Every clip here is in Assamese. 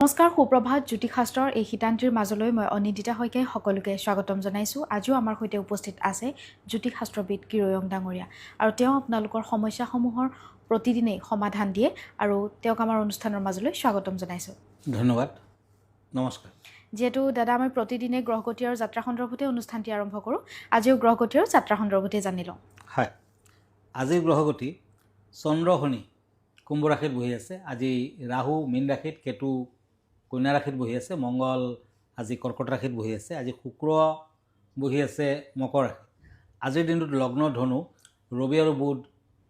নমস্কাৰ সুপ্ৰভাত জ্যোতিষশাস্ত্ৰৰ এই শিতান্তিৰ মাজলৈ মই অনিদিতা শইকীয়াই সকলোকে স্বাগতম জনাইছোঁ। আজিও আমাৰ সৈতে উপস্থিত আছে জ্যোতিষশাস্ত্ৰবিদ কিৰয়ং ডাঙৰীয়া আৰু তেওঁ আপোনালোকৰ সমস্যাসমূহৰ প্ৰতিদিনেই সমাধান দিয়ে আৰু তেওঁক আমাৰ অনুষ্ঠানৰ মাজলৈ স্বাগতম জনাইছোঁ। ধন্যবাদ, নমস্কাৰ। যিহেতু দাদা আমি প্ৰতিদিনে গ্ৰহগতি আৰু যাত্ৰা সন্দৰ্ভতে অনুষ্ঠানটি আৰম্ভ কৰোঁ, আজিও গ্ৰহগতি আৰু যাত্ৰা সন্দৰ্ভতে জানি লওঁ। হয়, আজিৰ গ্ৰহগতি চন্দ্ৰ শনি কুম্ভ ৰাশিত বহি আছে। আজি ৰাহু মীন ৰাশিত, কেতু কন্যা ৰাশিত বহি আছে, মংগল আজি কৰ্কট ৰাশিত বহি আছে, আজি শুক্ৰ বহি আছে মকৰ ৰাশিত। আজিৰ দিনটোত লগ্ন ধনু, ৰবি আৰু বুধ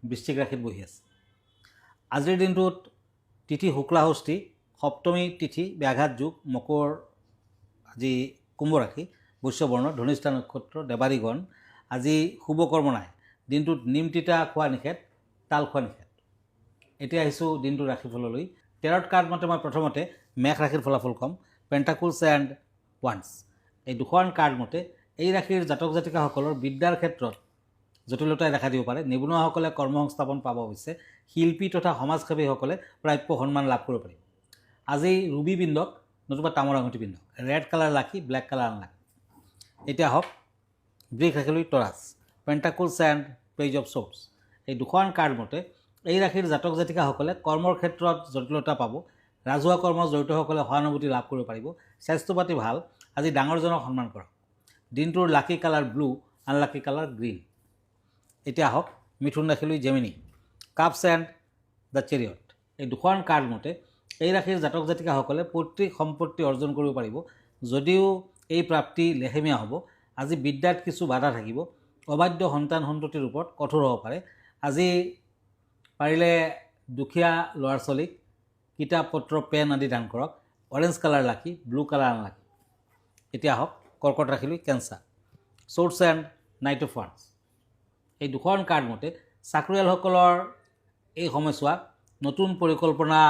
বৃশ্চিক ৰাশিত বহি আছে। আজিৰ দিনটোত তিথি শুক্লাষষ্ঠী, সপ্তমী তিথি ব্যাঘাত যোগ, মকৰ আজি কুম্ভ ৰাশি, বৈশ্যবৰ্ণ, ধনিষ্ঠা নক্ষত্ৰ, দেৱাৰীগণ। আজি শুভ কৰ্ম নাই। দিনটোত নিম তিতা খোৱা নিষেধ, তাল খোৱা নিষেধ। এতিয়া আহিছোঁ দিনটোৰ ৰাশিফললৈ। টেৰট কাৰ্ড মতে মই প্ৰথমতে মেঘ ৰাশিৰ ফলাফল ক'ম। পেণ্টাকুলছ এণ্ড ওৱান্স, এই দুখন কাৰ্ড মতে এই ৰাশিৰ জাতক জাতিকাসকলৰ বিদ্যাৰ ক্ষেত্ৰত জটিলতাই দেখা দিব পাৰে। নিবনুৱাসকলে কৰ্মসংস্থাপন পাব হৈছে। শিল্পী তথা সমাজসেৱীসকলে প্ৰাপ্য সন্মান লাভ কৰিব পাৰিব। আজি ৰুবি পিন্ধক নতুবা তামৰ আঙুঠি পিন্ধক। ৰেড কালাৰ লাকি, ব্লেক কালাৰ আনলাকি। এতিয়া হওক বৃষ ৰাশিলৈ টৰাছ, পেণ্টাকুলছ এণ্ড পেজ অফ শ্বৰ্টছ, এই দুখন কাৰ্ড মতে এই ৰাশিৰ জাতক জাতিকাসকলে কৰ্মৰ ক্ষেত্ৰত জটিলতা পাব। ৰাজহুৱা কৰ্মত জড়িতসকলে সহানুভূতি লাভ কৰিব পাৰিব। স্বাস্থ্য পাতি ভাল। আজি ডাঙৰজনক সন্মান কৰক। দিনটোৰ lucky colour blue, unlucky colour green. এতিয়া আহক মিথুন ৰাশিলৈ Gemini, cups and the chariot, এই দুখন কাৰ্ড মতে এই ৰাশিৰ জাতক জাতিকাসকলে পৈতৃক সম্পত্তি অৰ্জন কৰিব পাৰিব, যদিও এই প্ৰাপ্তি লেহেমীয়া হ'ব। আজি বিদ্যাত কিছু বাধা থাকিব। অবাধ্য সন্তান সন্ততিৰ ওপৰত কঠোৰ হ'ব পাৰে। আজি পাৰিলে দুখীয়া ল'ৰা ছোৱালীক কিতাপ পত্ৰ পেন আদি দান কৰক। Orange colour lucky, blue colour unlucky. এতিয়া আহক কৰ্কট ৰাশিলৈ cancer, swords and knight of ওৱান্স, এই দুখন কাৰ্ড মতে চাকৰিয়ালসকলৰ এই সময়ছোৱাত নতুন পৰিকল্পনা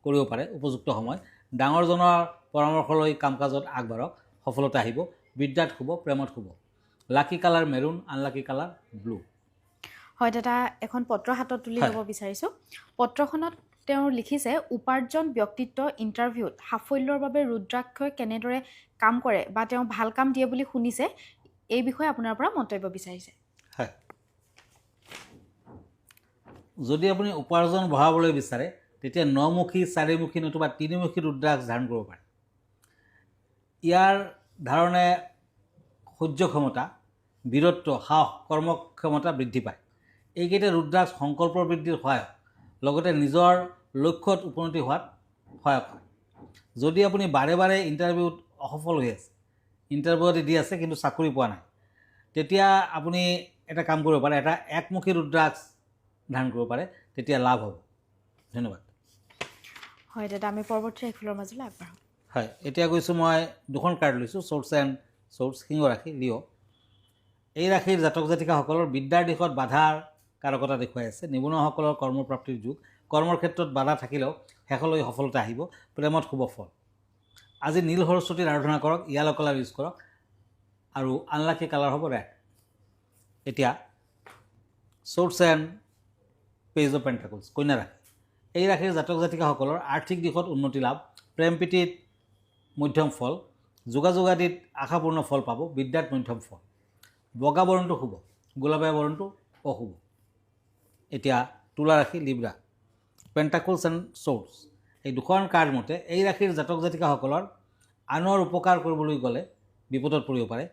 কৰিব পাৰে। উপযুক্ত সময়। ডাঙৰজনৰ পৰামৰ্শ লৈ কাম কাজত আগবাঢ়ক, সফলতা আহিব। বিদ্যাত শুভ, প্ৰেমত শুভ। Lucky colour maroon, unlucky colour blue. হয় দাদা, এখন পত্ৰ হাতত তুলি ল'ব বিচাৰিছোঁ। পত্ৰখনত তেওঁ লিখিছে, উপাৰ্জন ব্যক্তিত্ব ইণ্টাৰভিউত সাফল্যৰ বাবে ৰুদ্ৰাক্ষই কেনেদৰে কাম কৰে বা তেওঁ ভাল কাম দিয়ে বুলি শুনিছে, এই বিষয়ে আপোনাৰ পৰা মন্তব্য বিচাৰিছে। হয়, যদি আপুনি উপাৰ্জন বঢ়াবলৈ বিচাৰে তেতিয়া নমুখী, চাৰিমুখী নতুবা তিনিমুখী ৰুদ্ৰাক্ষ ধাৰণ কৰিব পাৰে। ইয়াৰ ধাৰণে সহ্য ক্ষমতা, বীৰত্ব, সাহস, কৰ্মক্ষমতা বৃদ্ধি পায়। এইকেইটা ৰুদ্ৰাক্ষ সংকল্পৰ বৃদ্ধিৰ সহায়ক, লগতে নিজৰ লক্ষ্যত উপনীত হোৱাত সহায়ক হয়। যদি আপুনি বাৰে বাৰে ইণ্টাৰভিউত অসফল হৈ আছে, ইণ্টাৰভিউত দি আছে কিন্তু চাকৰি পোৱা নাই, তেতিয়া আপুনি এটা কাম কৰিব পাৰে, এটা একমুখী ৰুদ্ৰাক্ষ ধাৰণ কৰিব পাৰে, তেতিয়া লাভ হ'ব। ধন্যবাদ। হয় দাদা, আমি পৰৱৰ্তী ৰাশিফলৰ মাজলৈ আগবাঢ়োঁ। হয়, এতিয়া গৈছোঁ মই দুখন কাৰ্ড লৈছোঁ, শ্বৰ্টছ এণ্ড শ্বৰ্টছ, সিংহ ৰাশি, লিঅ'। এই ৰাশিৰ জাতক জাতিকাসকলৰ বিদ্যাৰ দিশত বাধাৰ কাৰকতা দেখুৱাই আছে। নিবনুৱাসকলৰ কৰ্মপ্ৰাপ্তিৰ যুগ। কৰ্মৰ ক্ষেত্ৰত বাধা থাকিলেও শেষলৈ সফলতা আহিব। প্ৰেমত শুভ ফল। আজি নীল সৰস্বতীৰ আৰাধনা কৰক, য়েলো কালাৰ ইউজ কৰক আৰু আনলাকি কালাৰ হ'ব ৰেড। এতিয়া শ্বৰ্টছ এণ্ড পেজ অফ পেণ্টাকলছ, কন্যা ৰাশি। এই ৰাশিৰ জাতক জাতিকাসকলৰ আৰ্থিক দিশত উন্নতি লাভ, প্ৰেম প্ৰীতিত মধ্যম ফল, যোগাযোগ আদিত আশাপূৰ্ণ ফল পাব। বিদ্যাত মধ্যম ফল। বগা বৰণটো শুভ, গোলাপীয়া বৰণটো অশুভ। এতিয়া তুলা ৰাশি, লিব্ৰা, পেণ্টাকলছ এণ্ড শ্বৰ্টছ, এই দুখন কাৰ্ড মতে এই ৰাশিৰ জাতক জাতিকাসকলৰ আনৰ উপকাৰ কৰিবলৈ গ'লে বিপদত পৰিব পাৰে,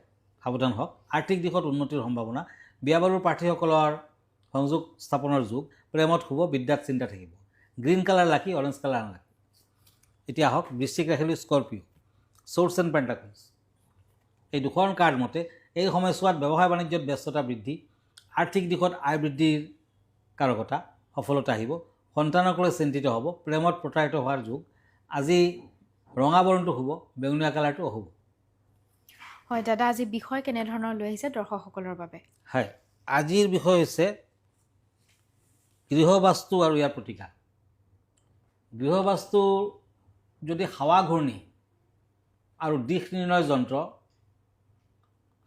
সাৱধান হওক। আৰ্থিক দিশত উন্নতিৰ সম্ভাৱনা। বিয়া বাৰুৰ প্ৰাৰ্থীসকলৰ সংযোগ স্থাপনৰ যুগ। প্ৰেমত শুভ, বিদ্যাত চিন্তা থাকিব। গ্ৰীণ কালাৰ লাকি, অৰেঞ্জ কালাৰ আনলাকি। এতিয়া আহক বৃশ্চিক ৰাশিলৈ স্কৰপিঅ, শ্বৰ্টছ এণ্ড পেণ্টাকলছ, এই দুখন কাৰ্ড মতে এই সময়ছোৱাত ব্যৱসায় বাণিজ্যত ব্যস্ততা বৃদ্ধি, আৰ্থিক দিশত আয় বৃদ্ধিৰ কাৰকতা, সফলতা আহিব। সন্তানক লৈ চিন্তিত হ'ব। প্ৰেমত প্ৰতাৰিত হোৱাৰ যুগ। আজি ৰঙা বৰণটো শুভ, বেঙুনীয়া কালাৰটো অশুভ। হয় দাদা, আজি বিষয় কেনেধৰণৰ লৈ আহিছে দৰ্শকসকলৰ বাবে? হয়, আজিৰ বিষয় হৈছে গৃহবাস্তু আৰু ইয়াৰ প্ৰতিকাৰ। গৃহবাস্তু যদি হাৱা ঘূৰ্ণি আৰু দিশ নিৰ্ণয় যন্ত্ৰ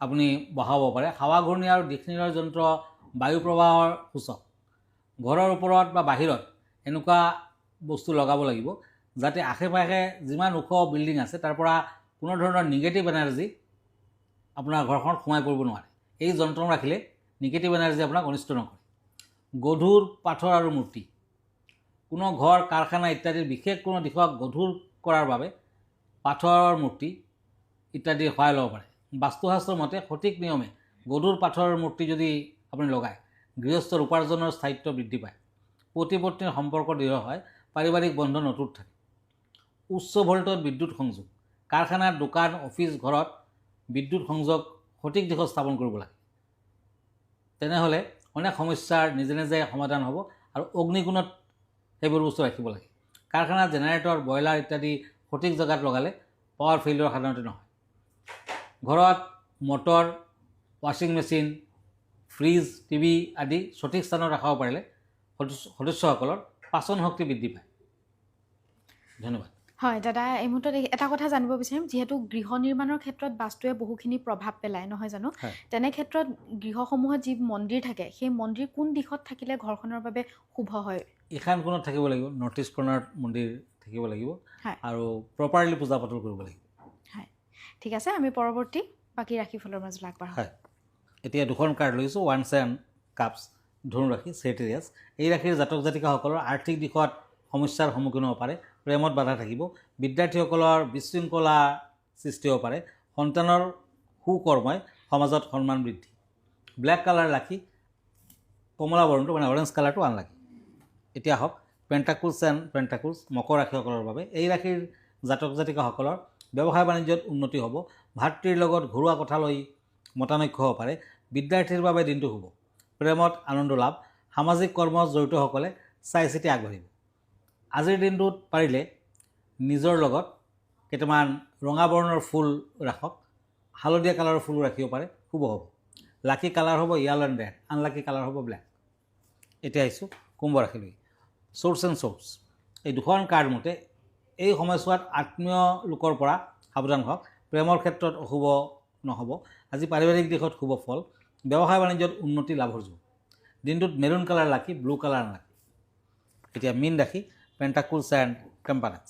আপুনি বহাব পাৰে। হাৱা ঘূৰ্ণি আৰু দিশ নিৰ্ণয় যন্ত্ৰ বায়ু প্ৰবাহৰ সূচক। ঘৰৰ ওপৰত বা বাহিৰত এনেকুৱা বস্তু লগাব লাগিব যাতে আশে পাশে যিমান ওখ বিল্ডিং আছে তাৰ পৰা কোনো ধৰণৰ নিগেটিভ এনাৰ্জি আপোনাৰ ঘৰখনত সোমাই পৰিব নোৱাৰে। এই যন্ত্ৰ ৰাখিলে নিগেটিভ এনাৰ্জি আপোনাক অনিষ্ট নকৰে। গধুৰ পাথৰ আৰু মূৰ্তি, কোনো ঘৰ কাৰখানা ইত্যাদিৰ বিশেষ কোনো দিশক গধুৰ কৰাৰ বাবে পাথৰৰ মূৰ্তি ইত্যাদিৰ সহায় ল'ব পাৰে। বাস্তুশাস্ত্ৰৰ মতে সঠিক নিয়মে গধুৰ পাথৰৰ মূৰ্তি যদি আপুনি লগায়, গৃহস্থৰ উপাৰ্জনৰ স্থায়িত্ব বৃদ্ধি পায়, পতি পত্নীৰ সম্পৰ্ক দৃঢ় হয়, পাৰিবাৰিক বন্ধন অটুট থাকে। উচ্চ ভল্টত বিদ্যুৎ সংযোগ, কাৰখানা, দোকান, অফিচ, ঘৰত বিদ্যুৎ সংযোগ সঠিক দিশত স্থাপন কৰিব লাগে। তেনেহ'লে অনেক সমস্যাৰ নিজে নিজে সমাধান হ'ব আৰু অগ্নিকোণত সেইবোৰ বস্তু ৰাখিব লাগে। কাৰখানাত জেনেৰেটৰ, বইলাৰ ইত্যাদি সঠিক জেগাত লগালে পাৱাৰ ফেইলিয়ৰ সাধাৰণতে নহয়। ঘৰত মটৰ, ৱাশ্বিং মেচিন, ফ্ৰিজ, টিভি আদি সঠিক স্থানত ৰাখাব পাৰিলে সদস্যসকলৰ পাচন শক্তি বৃদ্ধি পায়। ধন্যবাদ। হয় দাদা, এই মুহূৰ্তত এটা কথা জানিব বিচাৰিম, যিহেতু গৃহ নিৰ্মাণৰ ক্ষেত্ৰত বাস্তুৱে বহুখিনি প্ৰভাৱ পেলায় নহয় জানো, তেনে ক্ষেত্ৰত গৃহসমূহত যি মন্দিৰ থাকে সেই মন্দিৰ কোন দিশত থাকিলে ঘৰখনৰ বাবে শুভ হয়? ঈশান কোণত থাকিব লাগিব, নৰ্থ ইষ্ট কৰ্ণাৰত মন্দিৰ থাকিব লাগিব হয় আৰু প্ৰপাৰলি পূজা পাতল কৰিব লাগিব। হয়, ঠিক আছে, আমি পৰৱৰ্তী বাকী ৰাশিফলৰ মাজলৈ আগবাঢ়ো। হয়, এতিয়া দুখন কাৰ্ড লৈছোঁ, ওৱান্স এণ্ড কাপছ, ধনু ৰাশি, চেক্ৰেটেৰিয়াছ। এই ৰাশিৰ জাতক জাতিকাসকলৰ আৰ্থিক দিশত সমস্যাৰ সন্মুখীন হ'ব পাৰে, প্ৰেমত বাধা থাকিব, বিদ্যাৰ্থীসকলৰ বিশৃংখলা সৃষ্টি হ'ব পাৰে, সন্তানৰ সুকৰ্মই সমাজত সন্মান বৃদ্ধি। ব্লেক কালাৰ ৰাশি, কমলা বৰণটো মানে অৰেঞ্জ কালাৰটো আনলাকি। এতিয়া হওক পেণ্টাকুলছ এণ্ড পেণ্টাকুলছ, মকৰ ৰাশিসকলৰ বাবে। এই ৰাশিৰ জাতক জাতিকাসকলৰ ব্যৱসায় বাণিজ্যত উন্নতি হ'ব, ভাতৃৰ লগত ঘৰুৱা কথা লৈ মতানৈক্য হ'ব পাৰে, বিদ্যাৰ্থীৰ বাবে দিনটো শুভ, প্ৰেমত আনন্দ লাভ, সামাজিক কৰ্মত জড়িতসকলে চাই চিতি আগবাঢ়িব। আজিৰ দিনটোত পাৰিলে নিজৰ লগত কেইটামান ৰঙা বৰণৰ ফুল ৰাখক, হালধীয়া কালাৰৰ ফুলো ৰাখিব পাৰে, শুভ হ'ব। লাকি কালাৰ হ'ব yellow' and red, unlucky colour হ'ব ব্লেক। এতিয়া আহিছোঁ কুম্ভ ৰাশিলৈ। চ'ৰ্চ এণ্ড চ'ৰ্চ, এই দুখন কাৰ্ড মতে এই সময়ছোৱাত আত্মীয় লোকৰ পৰা সাৱধান হওক, প্ৰেমৰ ক্ষেত্ৰত অশুভ নহ'ব। আজি পাৰিবাৰিক দিশত শুভ ফল, ব্যৱসায় বাণিজ্যত উন্নতি লাভৰ যোগ। দিনটোত maroon colour lucky, blue colour unlucky. এতিয়া মীন ৰাশি, পেণ্টাকুলছ এণ্ড টেম্পাৰেন্স।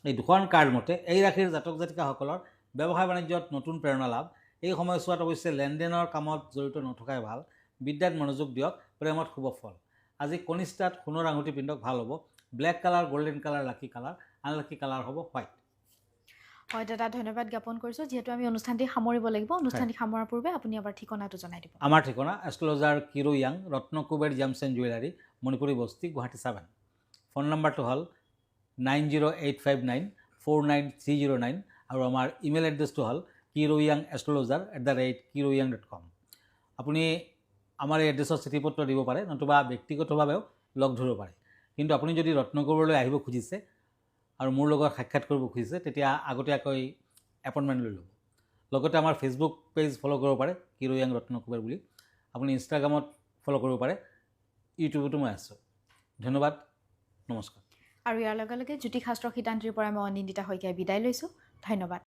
এই দুখন কাৰ্ড মতে এই ৰাশিৰ জাতক জাতিকাসকলৰ ব্যৱসায় বাণিজ্যত নতুন প্ৰেৰণা লাভ। এই সময়ছোৱাত অৱশ্যে লেনদেনৰ কামত জড়িত নথকাই ভাল, বিদ্যাত মনোযোগ দিয়ক, প্ৰেমত শুভ ফল। আজি কনিষ্ঠাত সোণৰ আঙুঠি পিন্ধক, ভাল হ'ব। ব্লেক কালাৰ, গল্ডেন কালাৰ লাকি কালাৰ, আনলাকি কালাৰ হ'ব হোৱাইট। হয় দাদা, ধন্যবাদ জ্ঞাপন কৰিছোঁ। যিহেতু আমি অনুষ্ঠানটি সামৰিব লাগিব, অনুষ্ঠানটি সামৰাৰ পূৰ্বে আপুনি এবাৰ ঠিকনাটো জনাই দিব। আমাৰ ঠিকনা এষ্ট্ৰলজাৰ কিৰো য়াং, Ratnakuber gems and jewellery, Manipuri Basti, Guwahati 7। Phone নম্বৰটো হ'ল 9085949309 আৰু আমাৰ ইমেইল এড্ৰেছটো হ'ল kiroyangastrologer@kiroyang.com। আপুনি আমাৰ এই এড্ৰেছত চিঠি পত্ৰ দিব পাৰে, নতুবা ব্যক্তিগতভাৱেও লগ ধৰিব পাৰে। কিন্তু আপুনি যদি ৰত্নকুবেৰলৈ আহিব খুজিছে আৰু মোৰ লগত সাক্ষাৎ কৰিব খুজিছে, তেতিয়া আগতীয়াকৈ এপইণ্টমেণ্ট লৈ ল'ব। লগতে আমাৰ ফেচবুক পেজ ফ'ল' কৰিব পাৰে, কিৰোয়াং ৰত্নকুবেৰ বুলি। আপুনি ইনষ্টাগ্ৰামত ফ'ল' কৰিব পাৰে, ইউটিউবতো মই আছোঁ। ধন্যবাদ, নমস্কাৰ। আৰু ইয়াৰ লগে লগে জ্যোতিষশাস্ত্ৰ শিতান্ত্ৰীৰ পৰা মই অনিন্দিতা শইকীয়াই বিদায় লৈছোঁ। ধন্যবাদ।